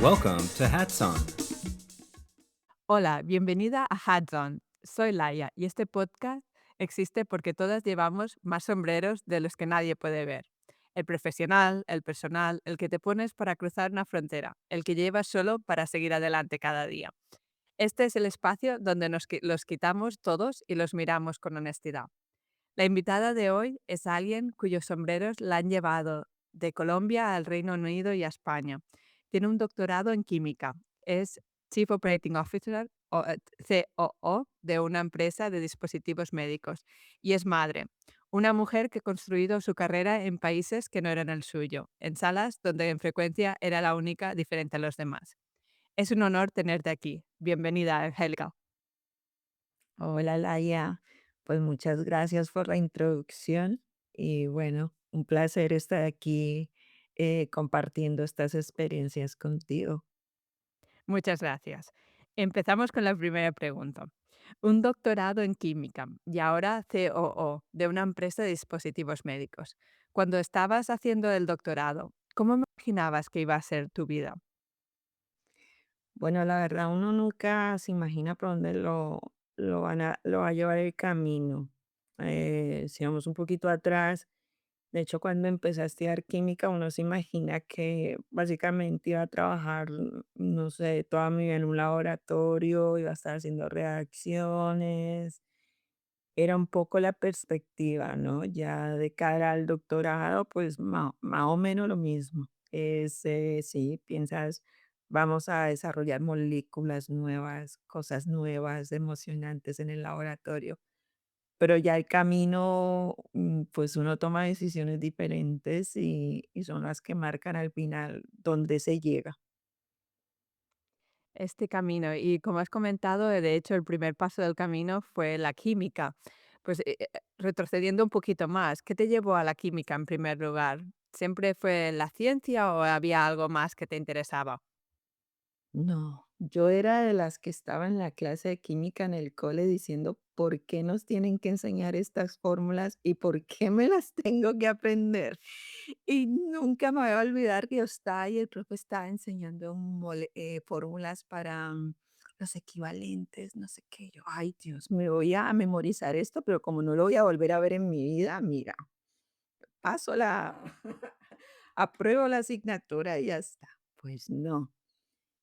Welcome to Hats On. Hola, bienvenida a Hats On. Soy Laia y este podcast existe porque todas llevamos más sombreros de los que nadie puede ver. El profesional, el personal, el que te pones para cruzar una frontera, el que llevas solo para seguir adelante cada día. Este es el espacio donde los quitamos todos y los miramos con honestidad. La invitada de hoy es alguien cuyos sombreros la han llevado de Colombia al Reino Unido y a España. Tiene un doctorado en química. Es Chief Operating Officer o COO de una empresa de dispositivos médicos y es madre. Una mujer que ha construido su carrera en países que no eran el suyo, en salas donde en frecuencia era la única diferente a los demás. Es un honor tenerte aquí. Bienvenida, Helga. Hola, Laia. Pues muchas gracias por la introducción y bueno, un placer estar aquí compartiendo estas experiencias contigo. Muchas gracias. Empezamos con la primera pregunta. Un doctorado en química y ahora COO de una empresa de dispositivos médicos. Cuando estabas haciendo el doctorado, ¿cómo imaginabas que iba a ser tu vida? Bueno, la verdad, uno nunca se imagina por dónde lo va a llevar el camino. Si vamos un poquito atrás, de hecho, cuando empecé a estudiar química, uno se imagina que básicamente iba a trabajar, no sé, toda mi vida en un laboratorio, iba a estar haciendo reacciones. Era un poco la perspectiva, ¿no? Ya de cara al doctorado, pues más o menos lo mismo. Sí, piensas, vamos a desarrollar moléculas nuevas, cosas nuevas, emocionantes en el laboratorio. Pero ya el camino, pues uno toma decisiones diferentes y son las que marcan al final dónde se llega. Este camino, y como has comentado, de hecho, el primer paso del camino fue la química. Pues retrocediendo un poquito más, ¿qué te llevó a la química en primer lugar? ¿Siempre fue la ciencia o había algo más que te interesaba? No, yo era de las que estaba en la clase de química en el cole diciendo, ¿por qué nos tienen que enseñar estas fórmulas y por qué me las tengo que aprender? Y nunca me voy a olvidar que yo estaba y el profe estaba enseñando fórmulas para los equivalentes, no sé qué. Yo, ay Dios, me voy a memorizar esto, pero como no lo voy a volver a ver en mi vida, mira, paso apruebo la asignatura y ya está. Pues no.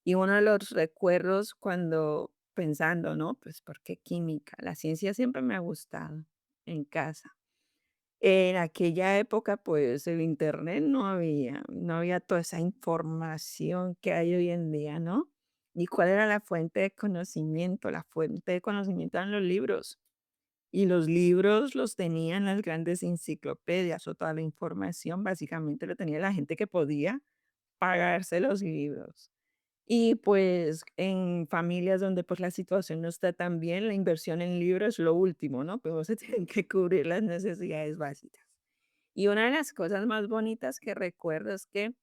Y uno de los recuerdos cuando pensando, ¿no? Pues, ¿por qué química? La ciencia siempre me ha gustado en casa. En aquella época, pues, el Internet no había toda esa información que hay hoy en día, ¿no? ¿Y cuál era la fuente de conocimiento? La fuente de conocimiento eran los libros, y los libros los tenían las grandes enciclopedias, o toda la información básicamente lo tenía la gente que podía pagarse los libros. Y, pues, en familias donde, pues, la situación no está tan bien, la inversión en libros es lo último, ¿no? Pero se tienen que cubrir las necesidades básicas. Y una de las cosas más bonitas que recuerdo es que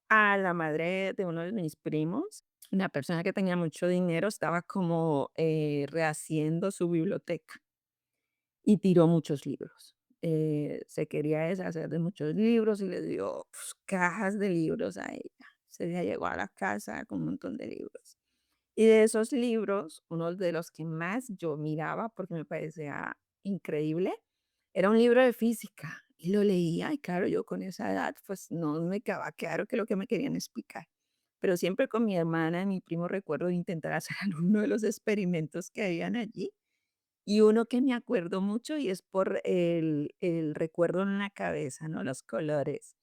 a la madre de uno de mis primos, una persona que tenía mucho dinero, estaba como, rehaciendo su biblioteca y tiró muchos libros. Se quería deshacer de muchos libros y le dio, pues, cajas de libros a ella. Se ella llegó a la casa con un montón de libros. Y de esos libros, uno de los que más yo miraba, porque me parecía increíble, era un libro de física. Y lo leía, y claro, yo con esa edad, pues no me quedaba claro qué es lo que me querían explicar. Pero siempre con mi hermana y mi primo recuerdo de intentar hacer alguno de los experimentos que habían allí. Y uno que me acuerdo mucho y es por el recuerdo en la cabeza, ¿no? Los colores.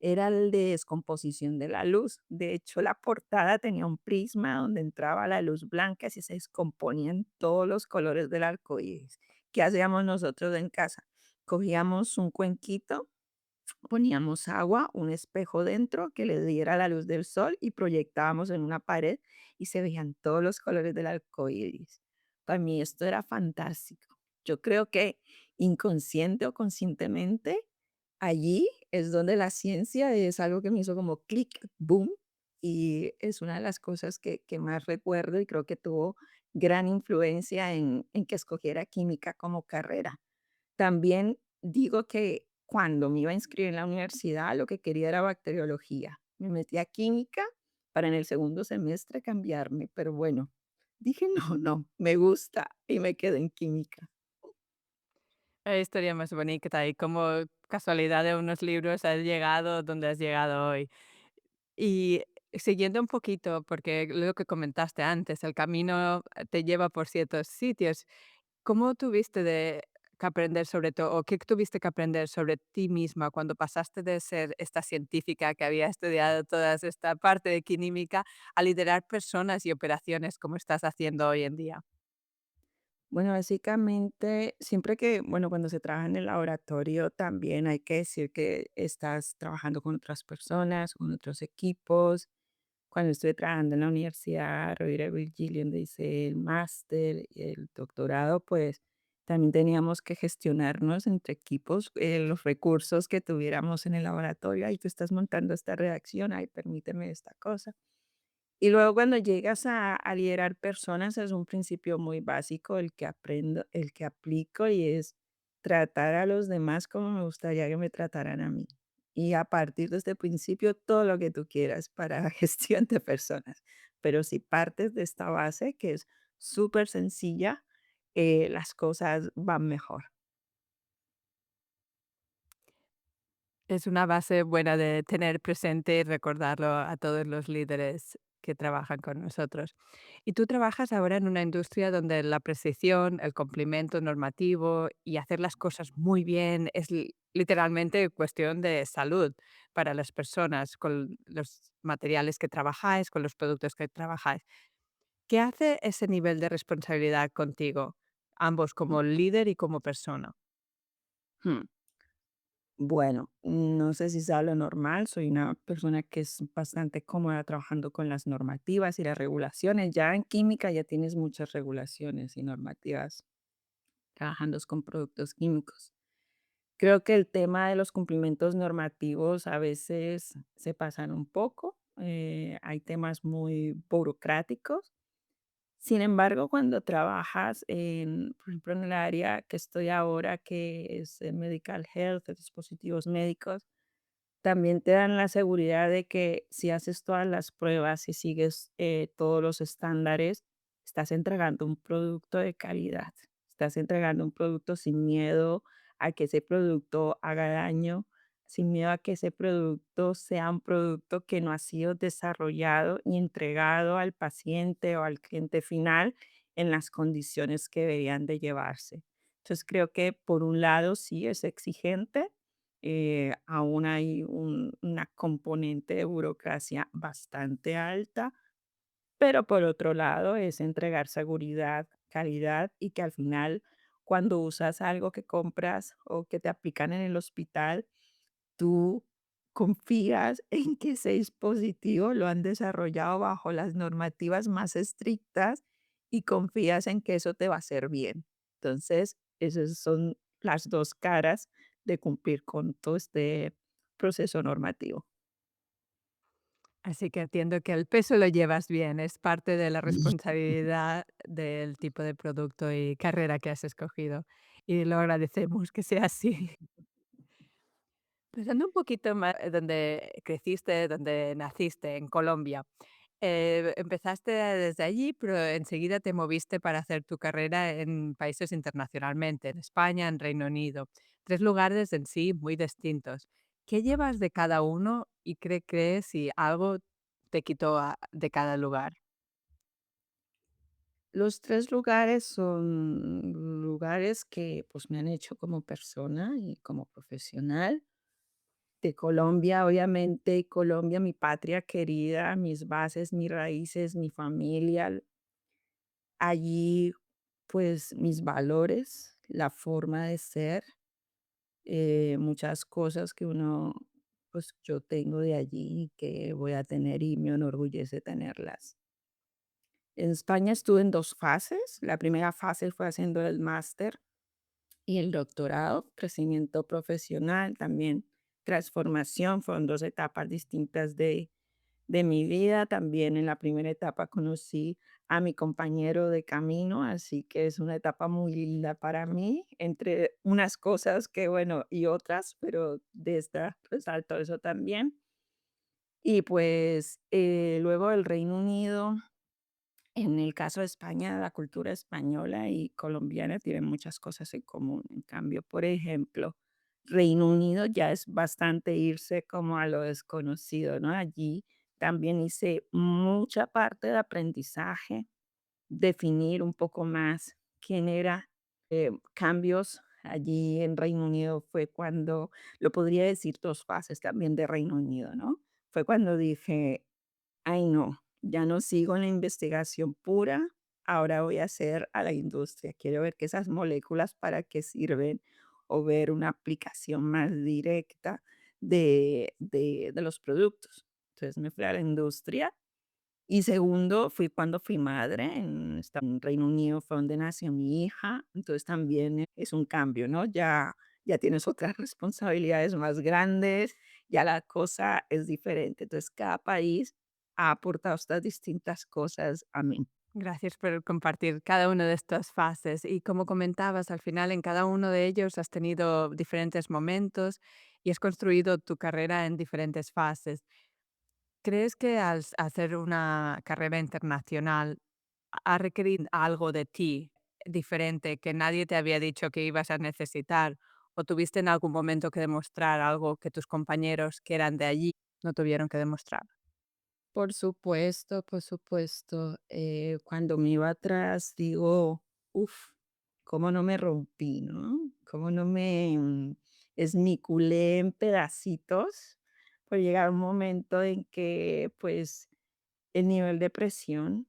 Era el de descomposición de la luz. De hecho, la portada tenía un prisma donde entraba la luz blanca y se descomponían todos los colores del arco iris. ¿Qué hacíamos nosotros en casa? Cogíamos un cuenquito, poníamos agua, un espejo dentro que le diera la luz del sol y proyectábamos en una pared y se veían todos los colores del arco iris. Para mí esto era fantástico. Yo creo que inconsciente o conscientemente, allí es donde la ciencia es algo que me hizo como clic, boom, y es una de las cosas que más recuerdo y creo que tuvo gran influencia en que escogiera química como carrera. También digo que cuando me iba a inscribir en la universidad, lo que quería era bacteriología. Me metí a química para en el segundo semestre cambiarme, pero bueno, dije: "No, no, me gusta", y me quedé en química. Historia más bonita y como casualidad de unos libros has llegado donde has llegado hoy. Y siguiendo un poquito, porque lo que comentaste antes, el camino te lleva por ciertos sitios. ¿Cómo tuviste que aprender sobre todo, o qué tuviste que aprender sobre ti misma cuando pasaste de ser esta científica que había estudiado toda esta parte de química a liderar personas y operaciones como estás haciendo hoy en día? Bueno, básicamente, siempre que, bueno, cuando se trabaja en el laboratorio también hay que decir que estás trabajando con otras personas, con otros equipos. Cuando estuve trabajando en la Universidad Rovira y Virgilio, donde hice el máster y el doctorado, pues también teníamos que gestionarnos entre equipos los recursos que tuviéramos en el laboratorio. Ahí tú estás montando esta redacción, ay, permíteme esta cosa. Y luego cuando llegas a liderar personas es un principio muy básico el que aprendo, el que aplico y es tratar a los demás como me gustaría que me trataran a mí. Y a partir de este principio, todo lo que tú quieras para gestión de personas. Pero si partes de esta base, que es súper sencilla, las cosas van mejor. Es una base buena de tener presente y recordarlo a todos los líderes que trabajan con nosotros. Y tú trabajas ahora en una industria donde la precisión, el cumplimiento normativo y hacer las cosas muy bien es literalmente cuestión de salud para las personas con los materiales que trabajáis, con los productos que trabajáis. ¿Qué hace ese nivel de responsabilidad contigo, ambos como líder y como persona? Ujú. Bueno, no sé si sea lo normal, soy una persona que es bastante cómoda trabajando con las normativas y las regulaciones. Ya en química ya tienes muchas regulaciones y normativas trabajando con productos químicos. Creo que el tema de los cumplimientos normativos a veces se pasan un poco. Hay temas muy burocráticos. Sin embargo, cuando trabajas por ejemplo, en el área que estoy ahora, que es medical health, de dispositivos médicos, también te dan la seguridad de que si haces todas las pruebas y sigues todos los estándares, estás entregando un producto de calidad. Estás entregando un producto sin miedo a que ese producto haga daño, sin miedo a que ese producto sea un producto que no ha sido desarrollado y entregado al paciente o al cliente final en las condiciones que deberían de llevarse. Entonces creo que por un lado sí es exigente, aún hay una componente de burocracia bastante alta, pero por otro lado es entregar seguridad, calidad y que al final cuando usas algo que compras o que te aplican en el hospital, tú confías en que ese dispositivo lo han desarrollado bajo las normativas más estrictas y confías en que eso te va a hacer bien. Entonces, esas son las 2 caras de cumplir con todo este proceso normativo. Así que entiendo que el peso lo llevas bien, es parte de la responsabilidad del tipo de producto y carrera que has escogido, y lo agradecemos que sea así. Pensando un poquito más donde creciste, donde naciste, en Colombia, empezaste desde allí, pero enseguida te moviste para hacer tu carrera en países internacionalmente, en España, en Reino Unido, 3 lugares en sí muy distintos. ¿Qué llevas de cada uno y qué crees si algo te quitó de cada lugar? Los 3 lugares son lugares que, pues, me han hecho como persona y como profesional. De Colombia, obviamente, Colombia, mi patria querida, mis bases, mis raíces, mi familia. Allí, pues, mis valores, la forma de ser, muchas cosas que uno, pues, yo tengo de allí que voy a tener y me enorgullece tenerlas. En España estuve en 2 fases. La primera fase fue haciendo el máster y el doctorado, crecimiento profesional, también transformación, fueron 2 etapas distintas de mi vida. También en la primera etapa conocí a mi compañero de camino, así que es una etapa muy linda para mí, entre unas cosas que, bueno, y otras, pero de esta resalto eso también. Y pues, luego el Reino Unido, en el caso de España, la cultura española y colombiana tienen muchas cosas en común. En cambio, por ejemplo, Reino Unido ya es bastante irse como a lo desconocido, ¿no? Allí también hice mucha parte de aprendizaje, definir un poco más quién era. Cambios allí en Reino Unido fue cuando, lo podría decir 2 fases también de Reino Unido, ¿no? Fue cuando dije: "Ay, no, ya no sigo en la investigación pura, ahora voy a hacer a la industria. Quiero ver que esas moléculas para qué sirven o ver una aplicación más directa de los productos". Entonces me fui a la industria y segundo, fui cuando fui madre en Reino Unido, fue donde nació mi hija, entonces también es un cambio, ¿no? Ya tienes otras responsabilidades más grandes, ya la cosa es diferente. Entonces, cada país ha aportado estas distintas cosas a mí. Gracias por compartir cada una de estas fases. Y como comentabas, al final en cada uno de ellos has tenido diferentes momentos y has construido tu carrera en diferentes fases. ¿Crees que hacer una carrera internacional ha requerido algo de ti diferente que nadie te había dicho que ibas a necesitar? ¿O tuviste en algún momento que demostrar algo que tus compañeros que eran de allí no tuvieron que demostrar? Por supuesto, por supuesto. Cuando me iba atrás, digo, uff, cómo no me rompí, ¿no? Cómo no me esmiculé en pedacitos. Pues llega un momento en que, pues, el nivel de presión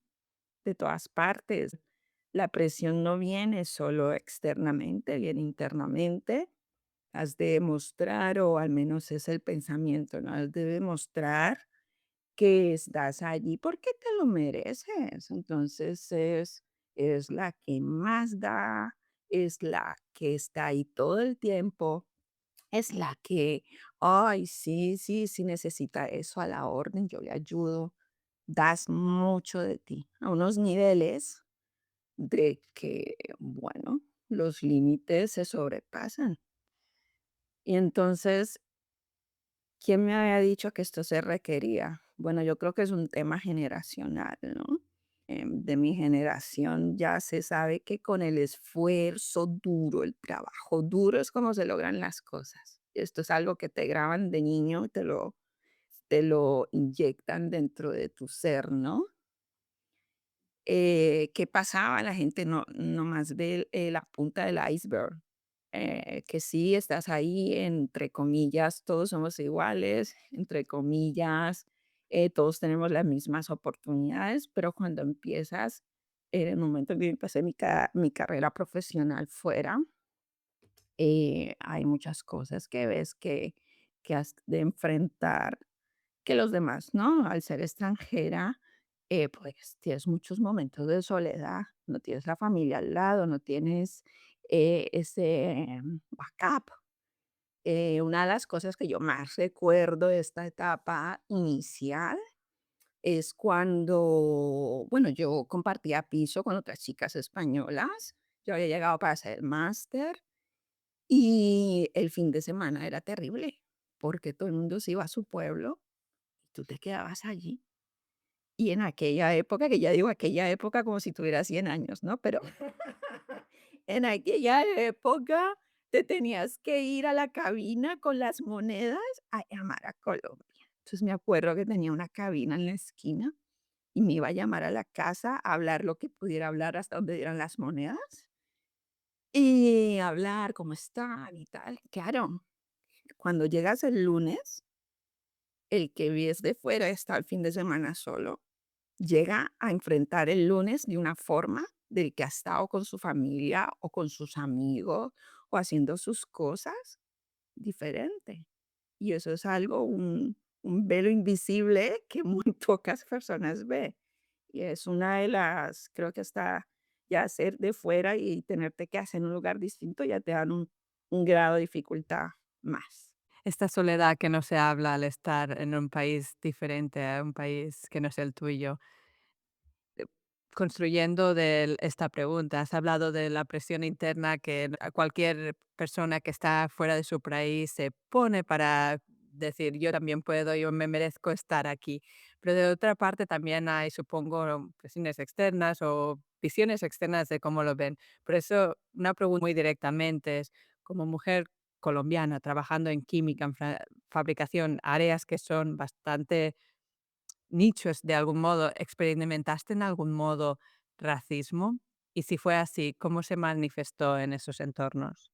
de todas partes, la presión no viene solo externamente, viene internamente. Has de demostrar, o al menos es el pensamiento, ¿no? Has de demostrar que estás allí porque te lo mereces. Entonces es la que más da, es la que está ahí todo el tiempo, es la que, ay, sí, sí, sí necesita eso a la orden, yo le ayudo. Das mucho de ti a unos niveles de que, bueno, los límites se sobrepasan. Y entonces, ¿quién me había dicho que esto se requería? Bueno, yo creo que es un tema generacional, ¿no? De mi generación ya se sabe que con el esfuerzo duro, el trabajo duro es como se logran las cosas. Esto es algo que te graban de niño y te lo inyectan dentro de tu ser, ¿no? ¿Qué pasaba? La gente no más ve, la punta del iceberg, que sí, estás ahí, entre comillas, todos somos iguales, entre comillas, todos tenemos las mismas oportunidades, pero cuando empiezas, en el momento en que empecé mi carrera profesional fuera, hay muchas cosas que ves que has de enfrentar que los demás, ¿no? Al ser extranjera, pues tienes muchos momentos de soledad, no tienes la familia al lado, no tienes ese backup. Una de las cosas que yo más recuerdo de esta etapa inicial es cuando, bueno, yo compartía piso con otras chicas españolas, yo había llegado para hacer el máster y el fin de semana era terrible porque todo el mundo se iba a su pueblo y tú te quedabas allí. Y en aquella época, que ya digo aquella época como si tuviera 100 años, ¿no? Pero en aquella época te tenías que ir a la cabina con las monedas a llamar a Colombia. Entonces me acuerdo que tenía una cabina en la esquina y me iba a llamar a la casa a hablar lo que pudiera hablar hasta donde dieran las monedas y hablar cómo están y tal. Claro, cuando llegas el lunes, el que ves de fuera está el fin de semana solo. Llega a enfrentar el lunes de una forma del que ha estado con su familia o con sus amigos o haciendo sus cosas diferente. Y eso es algo, un velo invisible que muy pocas personas ve. Y es una de las, creo que hasta ya ser de fuera y tenerte que hacer en un lugar distinto ya te dan un grado de dificultad más. Esta soledad que no se habla al estar en un país diferente, a un país que no es el tuyo. Construyendo esta pregunta, has hablado de la presión interna que a cualquier persona que está fuera de su país se pone para decir, yo también puedo, yo me merezco estar aquí. Pero de otra parte también hay, supongo, presiones externas o visiones externas de cómo lo ven. Por eso, una pregunta muy directamente es, como mujer colombiana trabajando en química, en fabricación, áreas que son bastante nichos de algún modo, ¿experimentaste en algún modo racismo? Y si fue así, ¿cómo se manifestó en esos entornos?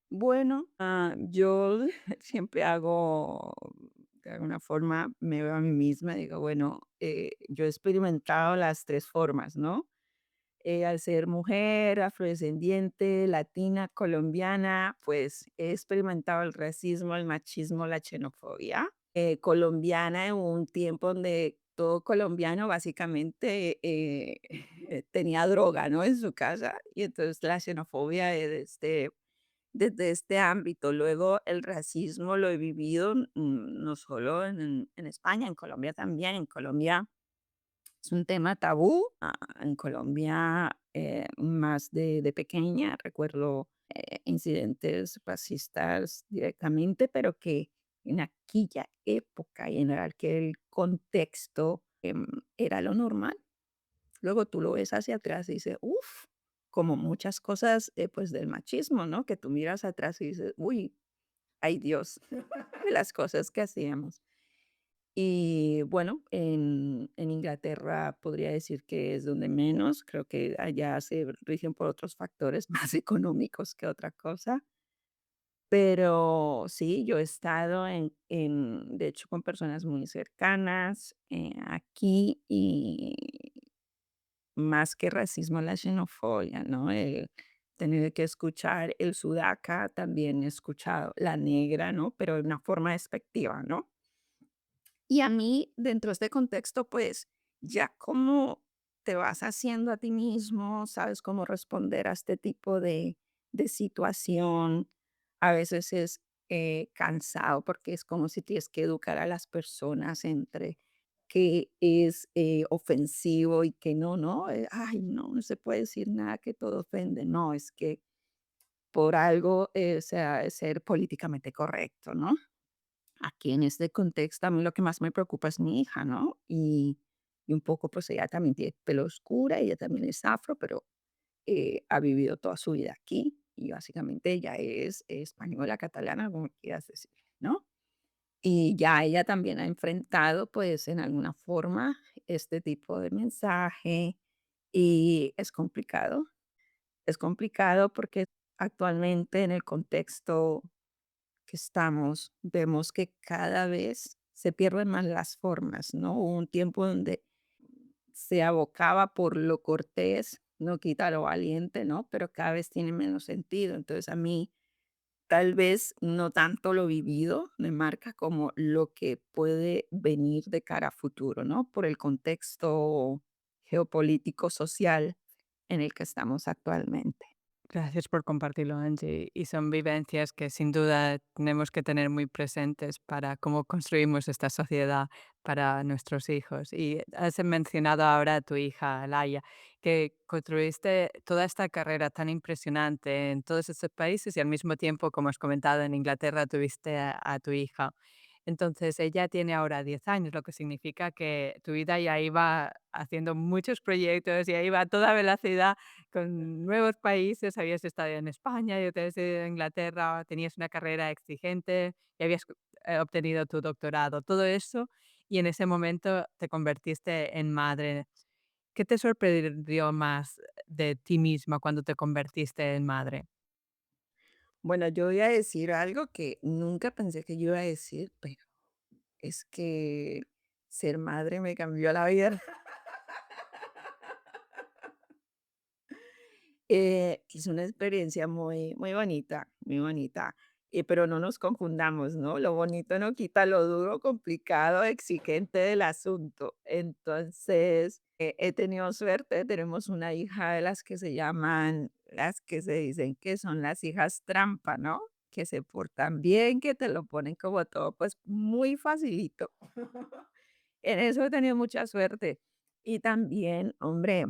Bueno, yo siempre hago, de alguna forma, me veo a mí misma, digo, bueno, yo he experimentado las 3 formas, ¿no? Al ser mujer, afrodescendiente, latina, colombiana, pues he experimentado el racismo, el machismo, la xenofobia. Colombiana en un tiempo donde todo colombiano básicamente tenía droga, ¿no? En su casa. Y entonces la xenofobia es desde este ámbito. Luego el racismo lo he vivido no solo en España, en Colombia también. En Colombia es un tema tabú. En Colombia, más de pequeña, recuerdo incidentes racistas directamente, pero que en aquella época y en aquel contexto era lo normal. Luego tú lo ves hacia atrás y dices, uff, como muchas cosas pues del machismo, ¿no? Que tú miras atrás y dices, uy, ay Dios, de las cosas que hacíamos. Y bueno, en Inglaterra podría decir que es donde menos, creo que allá se rigen por otros factores más económicos que otra cosa, pero sí, yo he estado de hecho, con personas muy cercanas aquí y más que racismo, la xenofobia, ¿no? Tener que escuchar el sudaca, también he escuchado la negra, ¿no? Pero de una forma despectiva, ¿no? Y a mí, dentro de este contexto, pues ya como te vas haciendo a ti mismo, sabes cómo responder a este tipo de situación, a veces es cansado porque es como si tienes que educar a las personas entre que es ofensivo y que no, no, ay, no, no se puede decir nada que todo ofende, no, es que por algo, o sea, ser políticamente correcto, ¿no? Aquí en este contexto, a mí lo que más me preocupa es mi hija, ¿no? Y un poco, pues ella también tiene pelo oscura, ella también es afro, pero ha vivido toda su vida aquí y básicamente ella es española, catalana, como quieras decir, ¿no? Y ya ella también ha enfrentado, pues, en alguna forma este tipo de mensaje y es complicado porque actualmente en el contexto que estamos, vemos que cada vez se pierden más las formas, ¿no? Hubo un tiempo donde se abocaba por lo cortés, no quita lo valiente, ¿no? Pero cada vez tiene menos sentido. Entonces a mí tal vez no tanto lo vivido me marca como lo que puede venir de cara a futuro, ¿no? Por el contexto geopolítico social en el que estamos actualmente. Gracias por compartirlo, Angie. Y son vivencias que sin duda tenemos que tener muy presentes para cómo construimos esta sociedad para nuestros hijos. Y has mencionado ahora a tu hija, Laia, que construiste toda esta carrera tan impresionante en todos estos países y al mismo tiempo, como has comentado, en Inglaterra tuviste a tu hija. Entonces, ella tiene ahora 10 años, lo que significa que tu vida ya iba haciendo muchos proyectos, ya iba a toda velocidad con nuevos países, habías estado en España y habías ido a Inglaterra, tenías una carrera exigente y habías obtenido tu doctorado, todo eso, y en ese momento te convertiste en madre. ¿Qué te sorprendió más de ti misma cuando te convertiste en madre? Bueno, yo voy a decir algo que nunca pensé que yo iba a decir, pero es que ser madre me cambió la vida. Es una experiencia muy, muy bonita, muy bonita. Pero no nos confundamos, ¿no? Lo bonito no quita lo duro, complicado, exigente del asunto. Entonces, he tenido suerte, tenemos una hija de las que se llaman, las que se dicen que son las hijas trampa, ¿no? Que se portan bien, que te lo ponen como todo, pues muy facilito. En eso he tenido mucha suerte. Y también, hombre,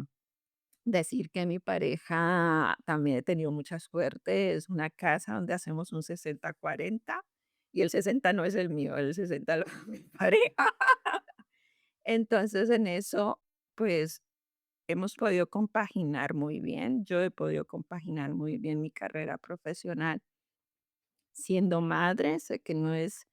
decir que mi pareja también he tenido mucha suerte, es una casa donde hacemos un 60-40. y el 60 no es el mío, el 60 lo mi pareja. Entonces, en eso, pues, hemos podido compaginar muy bien. Yo he podido compaginar muy bien mi carrera profesional siendo madre. Sé que no es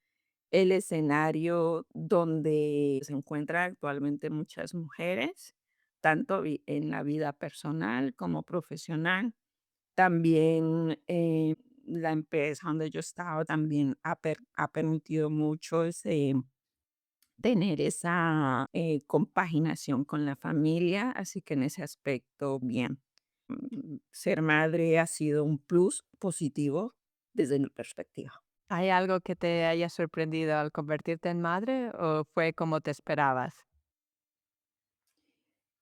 el escenario donde se encuentran actualmente muchas mujeres, tanto en la vida personal como profesional. También la empresa donde yo estaba también ha permitido mucho tener esa compaginación con la familia, así que en ese aspecto, bien. Ser madre ha sido un plus positivo desde mi perspectiva. ¿Hay algo que te haya sorprendido al convertirte en madre o fue como te esperabas?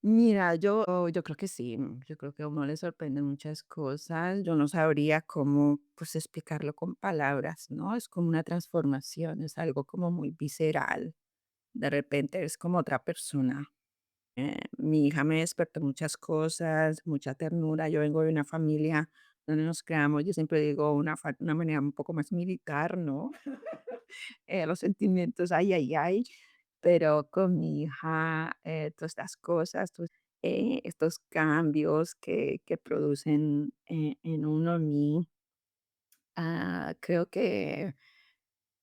Mira, yo creo que sí, yo creo que a uno le sorprenden muchas cosas. Yo no sabría cómo, pues, explicarlo con palabras, ¿no? Es como una transformación, es algo como muy visceral. De repente es como otra persona. Mi hija me despertó muchas cosas, mucha ternura. Yo vengo de una familia donde nos creamos, yo siempre digo, una manera un poco más militar, ¿no? Los sentimientos, ay, ay, ay, pero con mi hija, todas estas cosas, estos cambios que producen en uno, en mí, creo que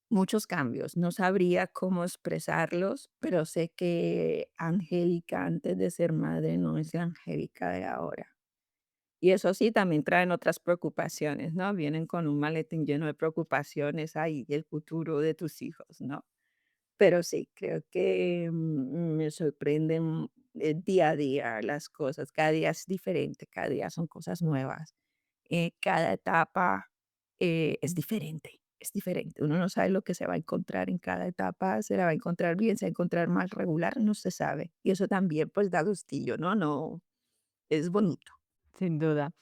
muchos cambios. No sabría cómo expresarlos, pero sé que Angélica antes de ser madre no es la Angélica de ahora. Y eso sí, también traen otras preocupaciones, ¿no? Vienen con un maletín lleno de preocupaciones, ahí y el futuro de tus hijos, ¿no? Pero sí, creo que, me sorprenden, día a día las cosas, cada día es diferente, cada día son cosas nuevas, cada etapa, es diferente, es diferente. Uno no sabe lo que se va a encontrar en cada etapa, se la va a encontrar bien, se va a encontrar más regular, no se sabe. Y eso también, pues, da gustillo, ¿no? No, es bonito. Sin duda.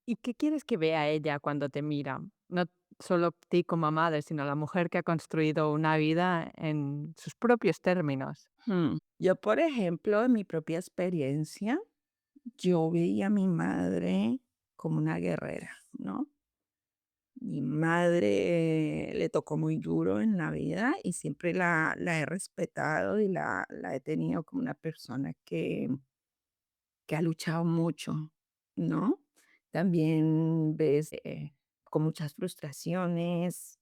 ¿Y qué quieres que vea ella cuando te mira? No solo ti como madre, sino la mujer que ha construido una vida en sus propios términos. Yo, por ejemplo, en mi propia experiencia, yo veía a mi madre como una guerrera, ¿no? Mi madre le tocó muy duro en la vida y siempre la he respetado y la he tenido como una persona que ha luchado mucho, ¿no? También ves con muchas frustraciones,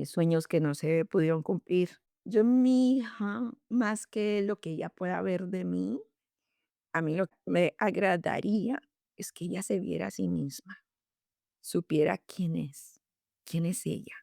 sueños que no se pudieron cumplir. Yo, mi hija, más que lo que ella pueda ver de mí, a mí lo que me agradaría es que ella se viera a sí misma, supiera quién es ella,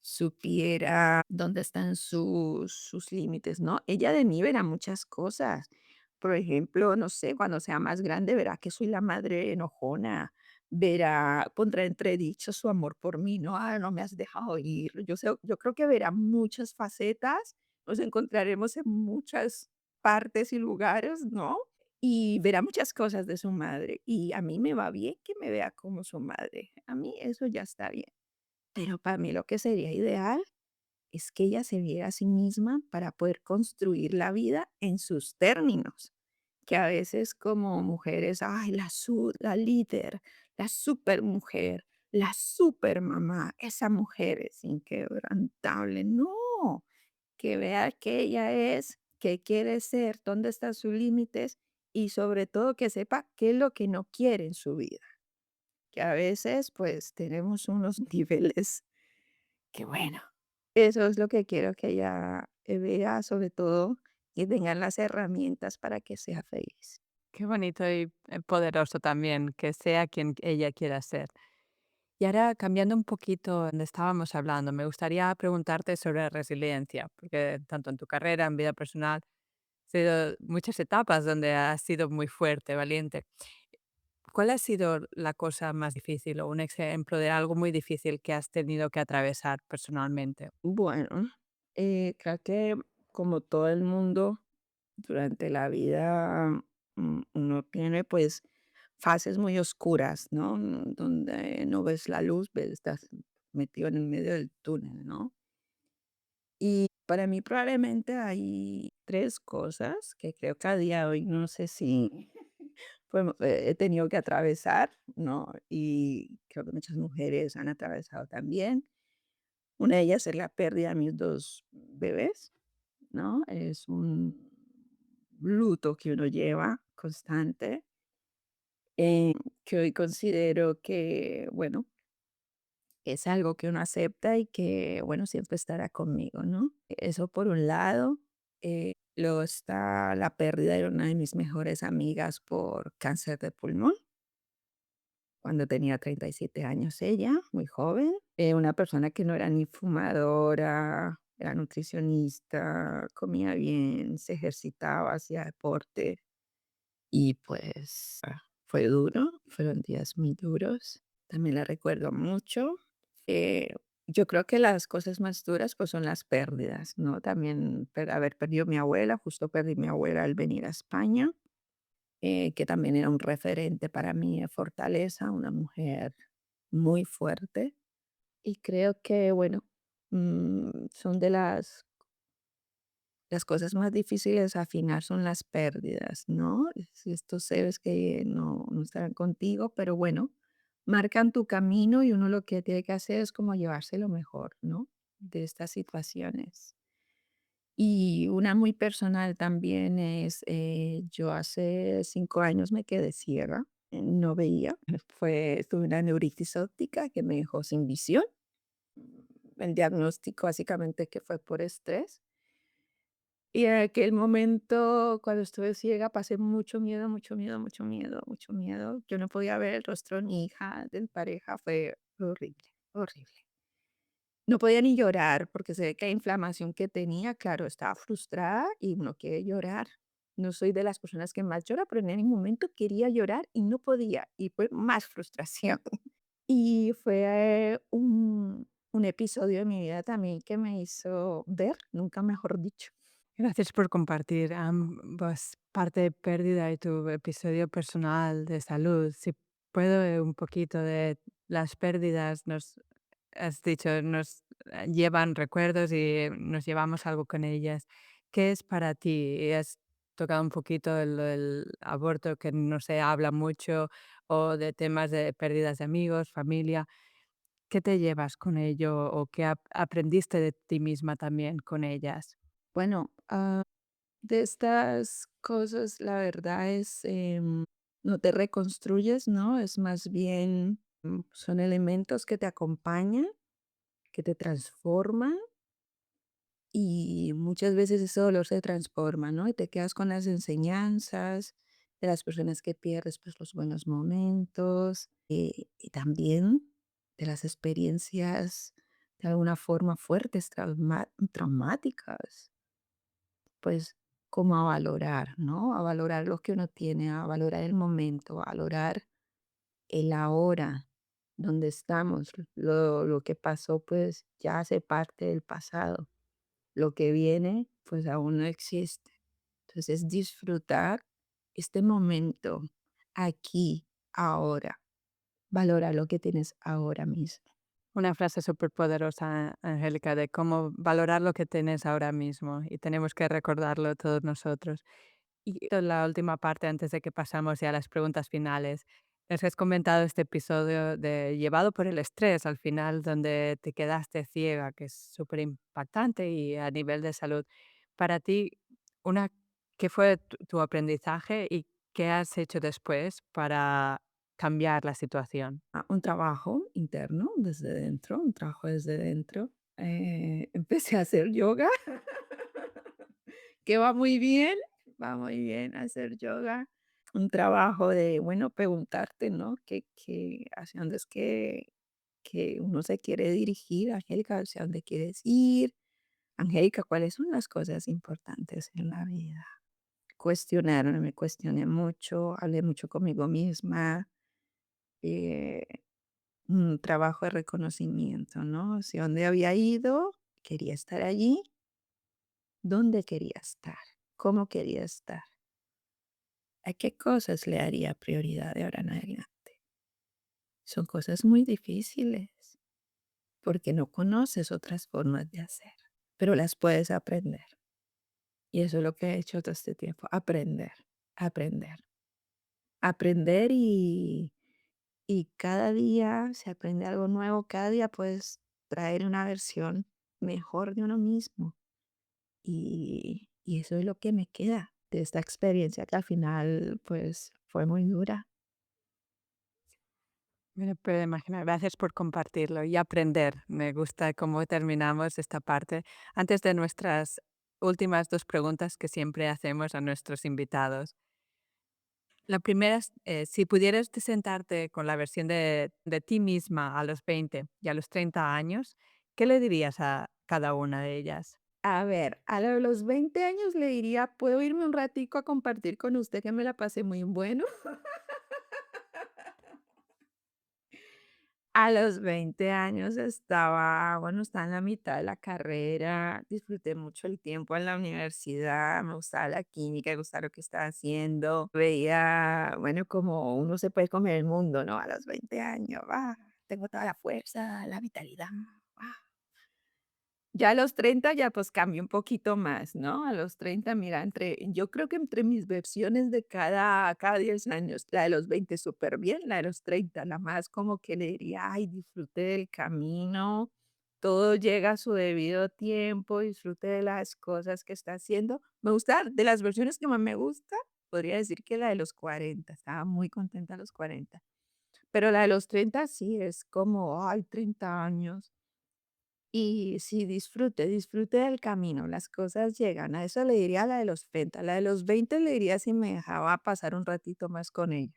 supiera dónde están sus límites, ¿no? Ella de mí verá muchas cosas. Por ejemplo, no sé, cuando sea más grande verá que soy la madre enojona, verá, pondrá entredicho su amor por mí, ¿no? Ah, no me has dejado ir. Yo creo que verá muchas facetas, nos encontraremos en muchas partes y lugares, ¿no? Y verá muchas cosas de su madre. Y a mí me va bien que me vea como su madre. A mí eso ya está bien. Pero para mí lo que sería ideal es que ella se viera a sí misma para poder construir la vida en sus términos, que a veces como mujeres, ay, la líder, la supermujer, la supermamá, esa mujer es inquebrantable. No, que vea que ella es, que quiere ser, dónde están sus límites y sobre todo que sepa qué es lo que no quiere en su vida, que a veces pues tenemos unos niveles qué bueno. Eso es lo que quiero que ella, vea, sobre todo, que tengan las herramientas para que sea feliz. Qué bonito y poderoso también, que sea quien ella quiera ser. Y ahora cambiando un poquito donde estábamos hablando, me gustaría preguntarte sobre resiliencia, porque tanto en tu carrera, en vida personal, ha sido muchas etapas donde has sido muy fuerte, valiente. ¿Cuál ha sido la cosa más difícil o un ejemplo de algo muy difícil que has tenido que atravesar personalmente? Bueno, creo que como todo el mundo, durante la vida, uno tiene, pues, fases muy oscuras, ¿no? Donde no ves la luz, estás metido en el medio del túnel, ¿no? Y para mí probablemente hay 3 cosas que creo que a día de hoy no sé si pues, he tenido que atravesar, ¿no? Y creo que muchas mujeres han atravesado también. Una de ellas es la pérdida de mis 2 bebés, ¿no? Es un luto que uno lleva constante, que hoy considero que, bueno, es algo que uno acepta y que, bueno, siempre estará conmigo, ¿no? Eso por un lado. Luego está la pérdida de una de mis mejores amigas por cáncer de pulmón, cuando tenía 37 años ella, muy joven. Una persona que no era ni fumadora, era nutricionista, comía bien, se ejercitaba, hacía deporte y pues fue duro, fueron días muy duros. También la recuerdo mucho. Eh, yo creo que las cosas más duras pues son las pérdidas, ¿no? También haber perdido a mi abuela, justo perdí a mi abuela al venir a España, que también era un referente para mí de fortaleza, una mujer muy fuerte. Y creo que, bueno, son de las cosas más difíciles a afinar son las pérdidas, ¿no? Estos seres que no estarán contigo, pero bueno, marcan tu camino y uno lo que tiene que hacer es como llevarse lo mejor, ¿no? De estas situaciones. Y una muy personal también es, yo hace 5 años me quedé ciega, no veía, tuve una neuritis óptica que me dejó sin visión. El diagnóstico básicamente que fue por estrés. Y en aquel momento, cuando estuve ciega, pasé mucho miedo, mucho miedo, mucho miedo, mucho miedo. Yo no podía ver el rostro de mi hija, de mi pareja, fue horrible, horrible. No podía ni llorar porque se ve que la inflamación que tenía, claro, estaba frustrada y no quiere llorar. No soy de las personas que más llora, pero en el momento quería llorar y no podía, y fue más frustración. Y fue un episodio de mi vida también que me hizo ver, nunca mejor dicho. Gracias por compartir ambas, parte de pérdida y tu episodio personal de salud. Si puedo, un poquito de las pérdidas, nos has dicho, nos llevan recuerdos y nos llevamos algo con ellas. ¿Qué es para ti? Y has tocado un poquito el aborto, que no se habla mucho, o de temas de pérdidas de amigos, familia. ¿Qué te llevas con ello o qué aprendiste de ti misma también con ellas? Bueno, de estas cosas, la verdad es, no te reconstruyes, ¿no? Es más bien, son elementos que te acompañan, que te transforman y muchas veces ese dolor se transforma, ¿no? Y te quedas con las enseñanzas de las personas que pierdes, pues los buenos momentos, y también de las experiencias de alguna forma fuertes, traumáticas. Pues, como a valorar, ¿no? A valorar lo que uno tiene, a valorar el momento, a valorar el ahora, donde estamos. Lo que pasó, pues, ya hace parte del pasado. Lo que viene, pues, aún no existe. Entonces, disfrutar este momento, aquí, ahora. Valora lo que tienes ahora mismo. Una frase superpoderosa, Angélica, de cómo valorar lo que tienes ahora mismo y tenemos que recordarlo todos nosotros. Y la última parte, antes de que pasamos ya a las preguntas finales, nos has comentado este episodio de llevado por el estrés al final, donde te quedaste ciega, que es súper impactante y a nivel de salud. Para ti, una, ¿qué fue tu aprendizaje y qué has hecho después para cambiar la situación? Un trabajo interno desde dentro, un trabajo desde dentro. Empecé a hacer yoga, que va muy bien hacer yoga. Un trabajo de, bueno, preguntarte, ¿no? Hacia dónde es que uno se quiere dirigir, Angélica, hacia dónde quieres ir. Angélica, ¿cuáles son las cosas importantes en la vida? Cuestionarme, me cuestioné mucho, hablé mucho conmigo misma. eh, un trabajo de reconocimiento, ¿no? Hacia dónde había ido, quería estar allí, dónde quería estar, cómo quería estar, a qué cosas le haría prioridad de ahora en adelante. Son cosas muy difíciles porque no conoces otras formas de hacer, pero las puedes aprender. Y eso es lo que he hecho todo este tiempo, aprender, aprender, aprender y cada día se aprende algo nuevo, cada día puedes traer una versión mejor de uno mismo. Y eso es lo que me queda de esta experiencia que al final, pues, fue muy dura. Me lo puedo imaginar. Gracias por compartirlo y aprender. Me gusta cómo terminamos esta parte antes de nuestras últimas 2 preguntas que siempre hacemos a nuestros invitados. La primera es, si pudieras te sentarte con la versión de ti misma a los 20 y a los 30 años, ¿qué le dirías a cada una de ellas? A ver, a los 20 años le diría: "¿Puedo irme un ratico a compartir con usted que me la pasé muy bueno?". A los 20 años estaba, bueno, estaba en la mitad de la carrera, disfruté mucho el tiempo en la universidad, me gustaba la química, me gustaba lo que estaba haciendo. Veía, bueno, como uno se puede comer el mundo, ¿no? A los 20 años, tengo toda la fuerza, la vitalidad. Ya a los 30 ya, pues, cambia un poquito más, ¿no? A los 30 mira, yo creo que entre mis versiones de cada 10 años, la de los 20 súper bien, la de los 30 la más como que le diría: "Ay, disfrute del camino, todo llega a su debido tiempo, disfrute de las cosas que está haciendo". Me gusta, de las versiones que más me gusta, podría decir que la de los 40 estaba muy contenta a los 40, pero la de los 30 sí, es como, ay, 30 años. Y sí, disfrute del camino, las cosas llegan. A eso le diría a la de los 30. La de los 20 le diría si me dejaba pasar un ratito más con ella.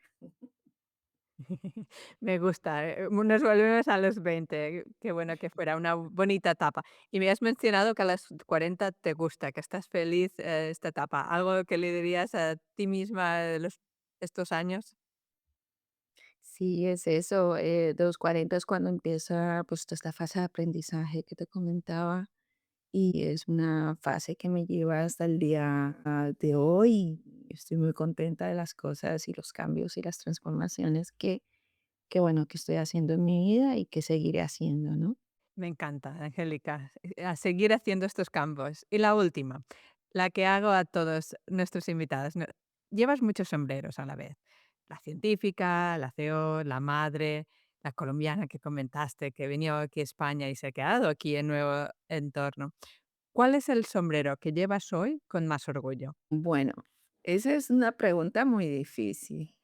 Me gusta, nos volvemos a los 20. Qué bueno que fuera una bonita etapa. Y me has mencionado que a los 40 te gusta, que estás feliz, esta etapa. ¿Algo que le dirías a ti misma de estos años? Sí, es eso, de los 40 es cuando empieza, pues, toda esta fase de aprendizaje que te comentaba, y es una fase que me lleva hasta el día, de hoy. Estoy muy contenta de las cosas y los cambios y las transformaciones que bueno, que estoy haciendo en mi vida y que seguiré haciendo, ¿no? Me encanta, Angélica, a seguir haciendo estos cambios. Y la última, la que hago a todos nuestros invitados. Llevas muchos sombreros a la vez. La científica, la CEO, la madre, la colombiana que comentaste, que vino aquí a España y se ha quedado aquí en nuevo entorno. ¿Cuál es el sombrero que llevas hoy con más orgullo? Bueno, esa es una pregunta muy difícil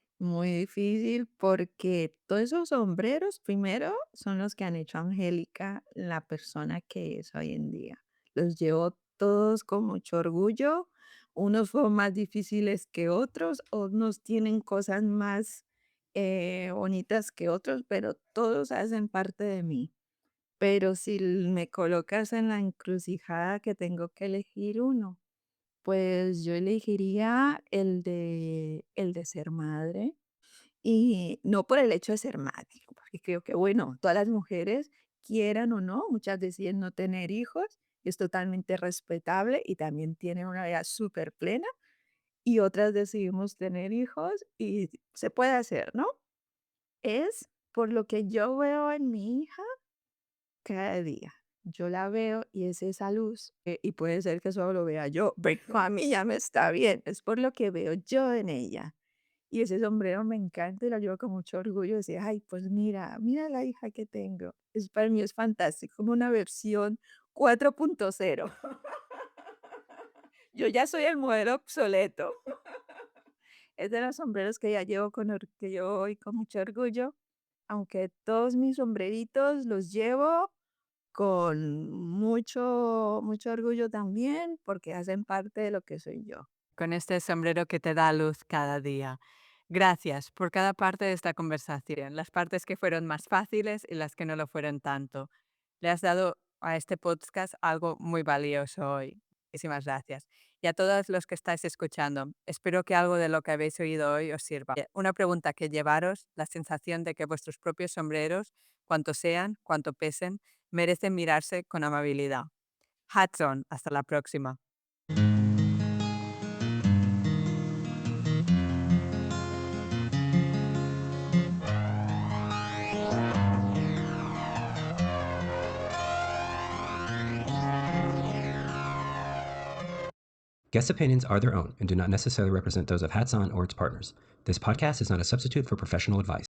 porque todos esos sombreros primero son los que han hecho a Angélica la persona que es hoy en día. Los llevo todos con mucho orgullo, unos fueron más difíciles que otros, unos tienen cosas más bonitas que otros, pero todos hacen parte de mí. Pero si me colocas en la encrucijada que tengo que elegir uno, pues yo elegiría el de ser madre, y no por el hecho de ser madre, porque creo que, bueno, todas las mujeres, quieran o no, muchas deciden no tener hijos, es totalmente respetable y también tienen una vida súper plena, y otras decidimos tener hijos y se puede hacer, ¿no? Es por lo que yo veo en mi hija cada día. Yo la veo y es esa luz, y puede ser que solo lo vea yo, pero a mí ya me está bien, es por lo que veo yo en ella. Y ese sombrero me encanta y lo llevo con mucho orgullo, decir: "Ay, pues mira, mira la hija que tengo". Es para mí es fantástico, como una versión 4.0. Yo ya soy el modelo obsoleto. Es de los sombreros que ya llevo que llevo hoy con mucho orgullo, aunque todos mis sombreritos los llevo con mucho orgullo también, porque hacen parte de lo que soy yo. Con este sombrero que te da luz cada día. Gracias por cada parte de esta conversación, las partes que fueron más fáciles y las que no lo fueron tanto. Le has dado a este podcast algo muy valioso hoy. Muchísimas gracias. Y a todos los que estáis escuchando, espero que algo de lo que habéis oído hoy os sirva. Una pregunta que llevaros, la sensación de que vuestros propios sombreros, cuanto sean, cuanto pesen, merecen mirarse con amabilidad. Hats on, hasta la próxima. Guest opinions are their own and do not necessarily represent those of Hats On or its partners. This podcast is not a substitute for professional advice.